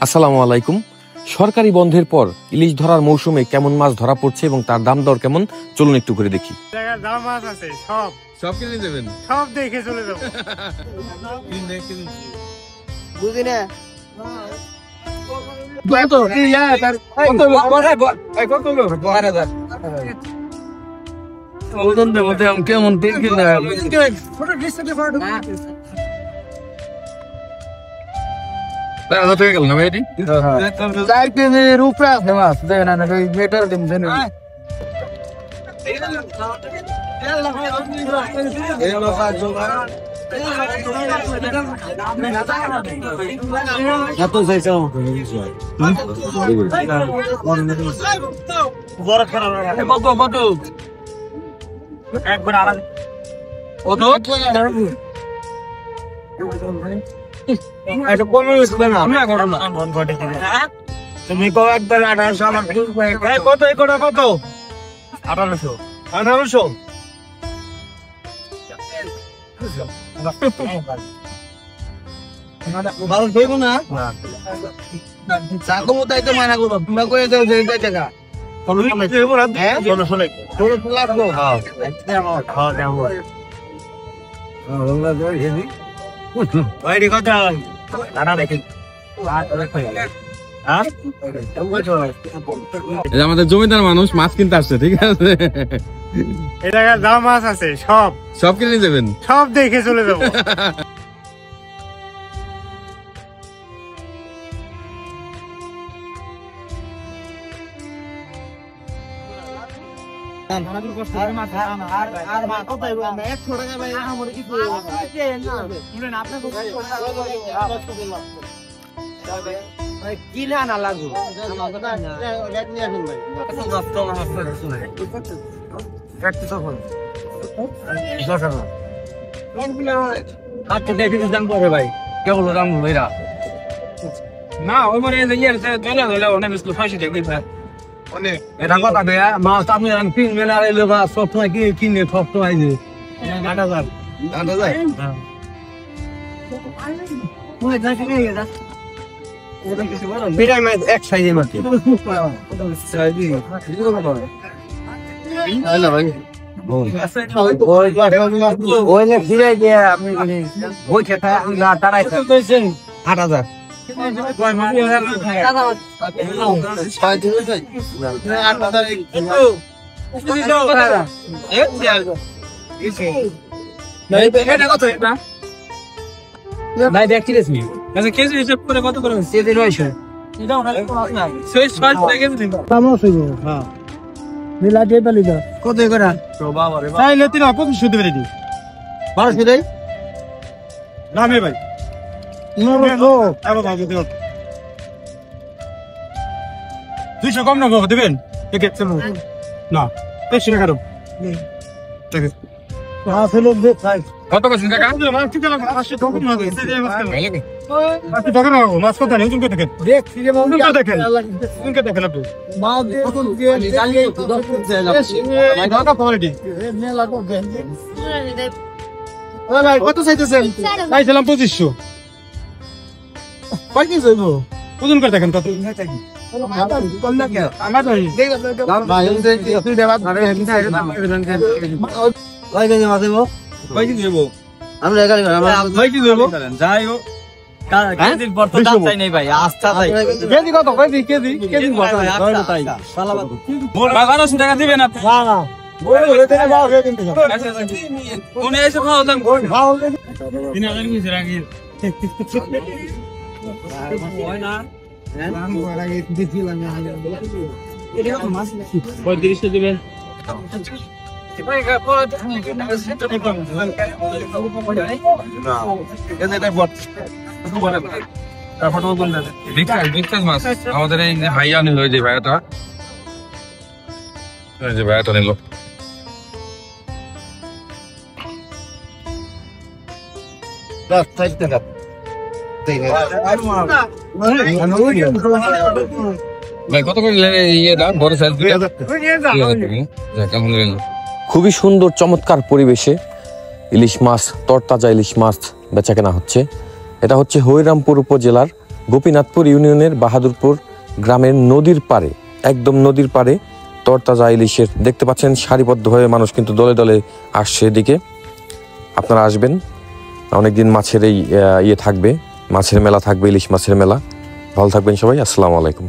আসসালামু আলাইকুম। সরকারি বন্ধের পর ইলিশ ধরার মৌসুমে কেমন মাছ ধরা পড়ছে এবং তার দাম দর কেমন, চলুন একটু করে দেখি। মাছ আছে সব কিনে দেবেন, সব দেখে চলে যাবো। বুঝি না কেমন রূপে আছে মাছ দেখেন মেটার দিন তুমি কয়েকবার 1800 কত কত 1800 ভালো দেব না চাকু মতাই তো মানা করব তোমরা কই দাও যে টাকা কোন দেব না হ্যাঁ কোন শুনে তোর লাগবো হ্যাঁ খাওয়া দাও আমরা যাই হেনি বাইরে কথা দাঁড়া দেখি আমাদের জমিদার মানুষ মাছ কিনতে আসছে, ঠিক আছে? এই জায়গায় যা মাছ আছে সব কিনে দেবেন, সব দেখে চলে যাবো। কিনা না লাগবে ভাই কেবল না ওই মনে এটা কথা দেয়া মাছ আপনি কিনবেন আর এলে বা সবসময় কিনে সবসময় যে 8000 বিরাই মাছ এক সাইজের মাছ ওইলে ফিরে দিয়ে আপনি বই খেতে 8000 নাই দেখছি আচ্ছা কেজি হিসাব করে কত করে কেজি 900 এটা ওনারে কোনো নাই 6 কেজি দিন দাম আছে হ্যাঁ মিলা দিয়ে পেলি দাও কত করে তো বাবা রে তাইলে তিন 25 দিবে রেডি 1200 দেই নামে ভাই নো আবার ভাগ দিও 200 কম না গো দিবেন ঠিক আছে না 500 টাকা দাও ঠিক আছে আসলে দে ভাই কত করছেন কাকা? মাছ ঠিক আছে 500 টাকা না হবে এই মাছ কেন মাছ টাকা না মাছ কত নেই তুমি দেখেন দেখ ঠিক আছে তুমি দেখেন তুমি দেখেন আপনি মাছ দিয়ে চালিয়ে 10 ফুট যায় ভাই দাও কোয়ালিটি মেলা কো দেন ভাই কত চাইতেছেন চাইছিলাম 2500 কয় কি যাইবো ওজন করে দেখেন কত কম না কি আমার ভাই তুই দেবা ধরে কয় কেজি মাছ দেবো কয় কেজি দেবো আমরা এখানে কয় কেজি দেবো যাই হোক কেজির পর তো দাম চাই নাই ভাই আস্থা চাই কেজি কত কেজি বড় তাই সালাবাদ মোর 1200 টাকা দিবেন আপনি না না বই হতে না যাও কেজি দিন কোনে এসে খাও দাম খাও 3000 কিছু রাখি হয় না নাম রাখি দিছিলাম এটা কত মাছ 35 দিবেন আমাদের এই যে ভাইয়া নিল, যে ভাইয়াটা নিল ভাই কত করে ইয়ে দাম বড় সাইজ খুবই সুন্দর চমৎকার পরিবেশে ইলিশ মাছ, তরতাজা ইলিশ মাছ বেচাকেনা হচ্ছে। এটা হচ্ছে হরিরামপুর উপজেলার গোপীনাথপুর ইউনিয়নের বাহাদুরপুর গ্রামের নদীর পাড়ে, একদম নদীর পাড়ে তরতাজা ইলিশের দেখতে পাচ্ছেন সারিবদ্ধভাবে মানুষ কিন্তু দলে দলে আসছে এদিকে। আপনারা আসবেন, অনেকদিন মাছের এই থাকবে, মাছের মেলা থাকবে, ইলিশ মাছের মেলা। ভালো থাকবেন সবাই, আসসালামু আলাইকুম।